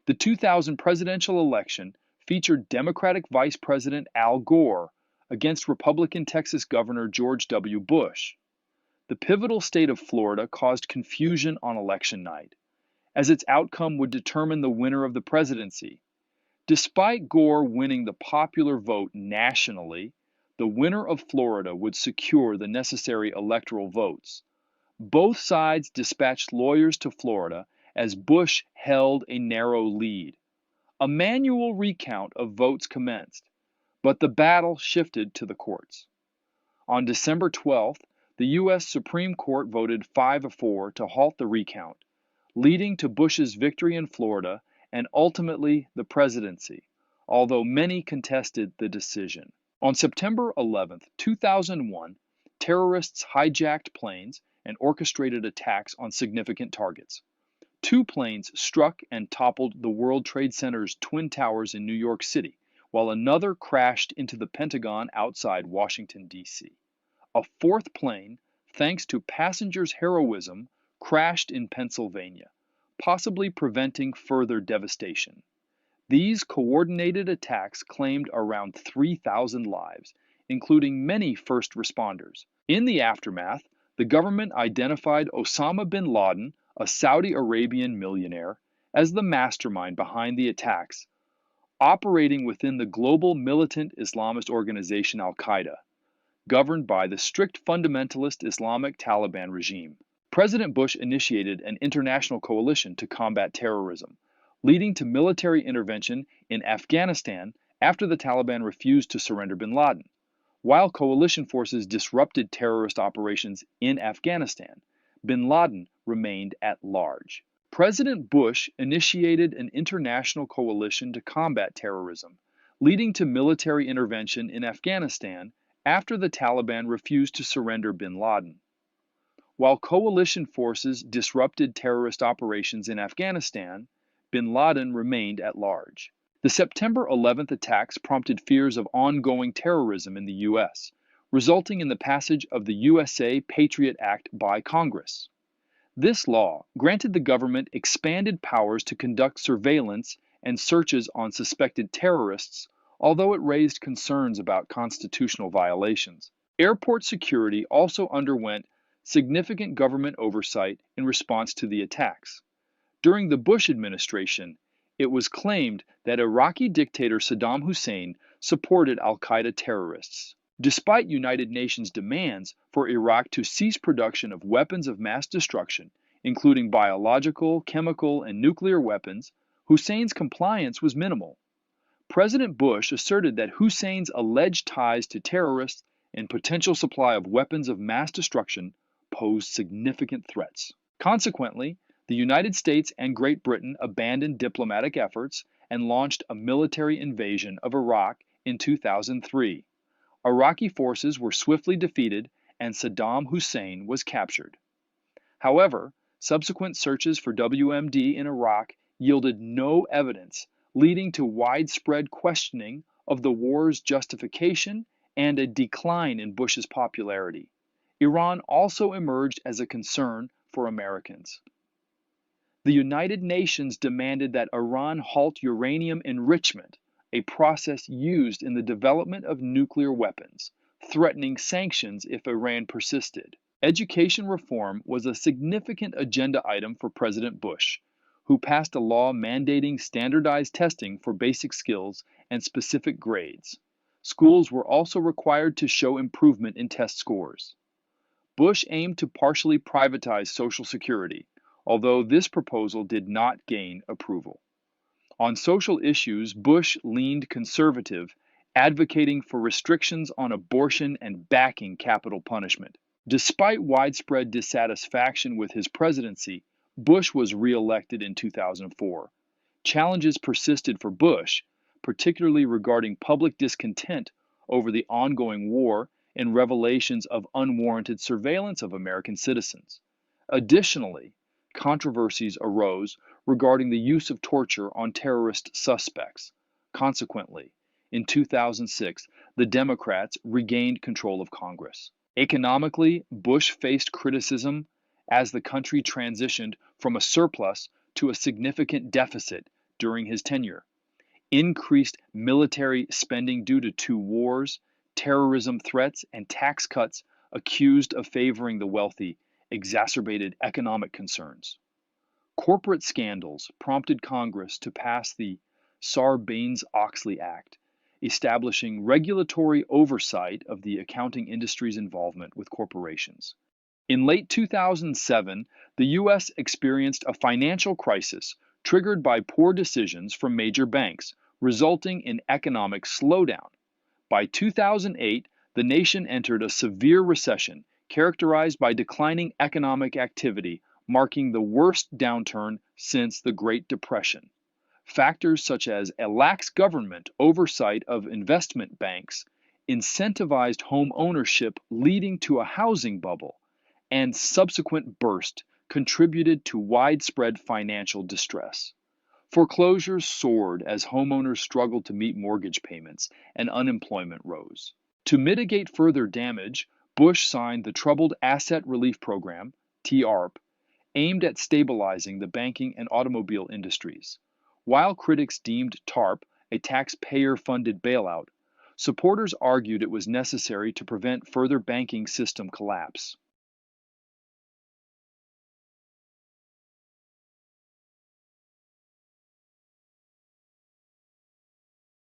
The 2000 presidential election featured Democratic Vice President Al Gore against Republican Texas Governor George W. Bush. The pivotal state of Florida caused confusion on election night, as its outcome would determine the winner of the presidency. Despite Gore winning the popular vote nationally, the winner of Florida would secure the necessary electoral votes. Both sides dispatched lawyers to Florida as Bush held a narrow lead. A manual recount of votes commenced, but the battle shifted to the courts. On December 12th, the U.S. Supreme Court voted 5-4 to halt the recount, leading to Bush's victory in Florida and ultimately the presidency, although many contested the decision. On September 11, 2001, terrorists hijacked planes and orchestrated attacks on significant targets. 2 planes struck and toppled the World Trade Center's Twin Towers in New York City, while another crashed into the Pentagon outside Washington, D.C. A 4th plane, thanks to passengers' heroism, crashed in Pennsylvania, possibly preventing further devastation. These coordinated attacks claimed around 3,000 lives, including many first responders. In the aftermath, the government identified Osama bin Laden, a Saudi Arabian millionaire, as the mastermind behind the attacks, operating within the global militant Islamist organization Al-Qaeda, governed by the strict fundamentalist Islamic Taliban regime. President Bush initiated an international coalition to combat terrorism, leading to military intervention in Afghanistan after the Taliban refused to surrender bin Laden. While coalition forces disrupted terrorist operations in Afghanistan, bin Laden remained at large. President Bush initiated an international coalition to combat terrorism, leading to military intervention in Afghanistan after the Taliban refused to surrender bin Laden. While coalition forces disrupted terrorist operations in Afghanistan, bin Laden remained at large. The September 11th attacks prompted fears of ongoing terrorism in the U.S., resulting in the passage of the USA Patriot Act by Congress. This law granted the government expanded powers to conduct surveillance and searches on suspected terrorists, although it raised concerns about constitutional violations. Airport security also underwent significant government oversight in response to the attacks. During the Bush administration, it was claimed that Iraqi dictator Saddam Hussein supported al-Qaeda terrorists. Despite United Nations demands for Iraq to cease production of weapons of mass destruction, including biological, chemical, and nuclear weapons, Hussein's compliance was minimal. President Bush asserted that Hussein's alleged ties to terrorists and potential supply of weapons of mass destruction posed significant threats. Consequently, the United States and Great Britain abandoned diplomatic efforts and launched a military invasion of Iraq in 2003. Iraqi forces were swiftly defeated and Saddam Hussein was captured. However, subsequent searches for WMD in Iraq yielded no evidence, leading to widespread questioning of the war's justification and a decline in Bush's popularity. Iran also emerged as a concern for Americans. The United Nations demanded that Iran halt uranium enrichment, a process used in the development of nuclear weapons, threatening sanctions if Iran persisted. Education reform was a significant agenda item for President Bush, who passed a law mandating standardized testing for basic skills and specific grades. Schools were also required to show improvement in test scores. Bush aimed to partially privatize Social Security, although this proposal did not gain approval. On social issues, Bush leaned conservative, advocating for restrictions on abortion and backing capital punishment. Despite widespread dissatisfaction with his presidency, Bush was re-elected in 2004. Challenges persisted for Bush, particularly regarding public discontent over the ongoing war and revelations of unwarranted surveillance of American citizens. Additionally, controversies arose regarding the use of torture on terrorist suspects. Consequently, in 2006, the Democrats regained control of Congress. Economically, Bush faced criticism as the country transitioned from a surplus to a significant deficit during his tenure. Increased military spending due to two wars, terrorism threats, and tax cuts accused of favoring the wealthy exacerbated economic concerns. Corporate scandals prompted Congress to pass the Sarbanes-Oxley Act, establishing regulatory oversight of the accounting industry's involvement with corporations. In late 2007, the U.S. experienced a financial crisis triggered by poor decisions from major banks, resulting in economic slowdown. By 2008, the nation entered a severe recession characterized by declining economic activity, marking the worst downturn since the Great Depression. Factors such as a lax government oversight of investment banks, incentivized home ownership leading to a housing bubble, and subsequent burst contributed to widespread financial distress. Foreclosures soared as homeowners struggled to meet mortgage payments and unemployment rose. To mitigate further damage, Bush signed the Troubled Asset Relief Program, TARP, aimed at stabilizing the banking and automobile industries. While critics deemed TARP a taxpayer-funded bailout, supporters argued it was necessary to prevent further banking system collapse.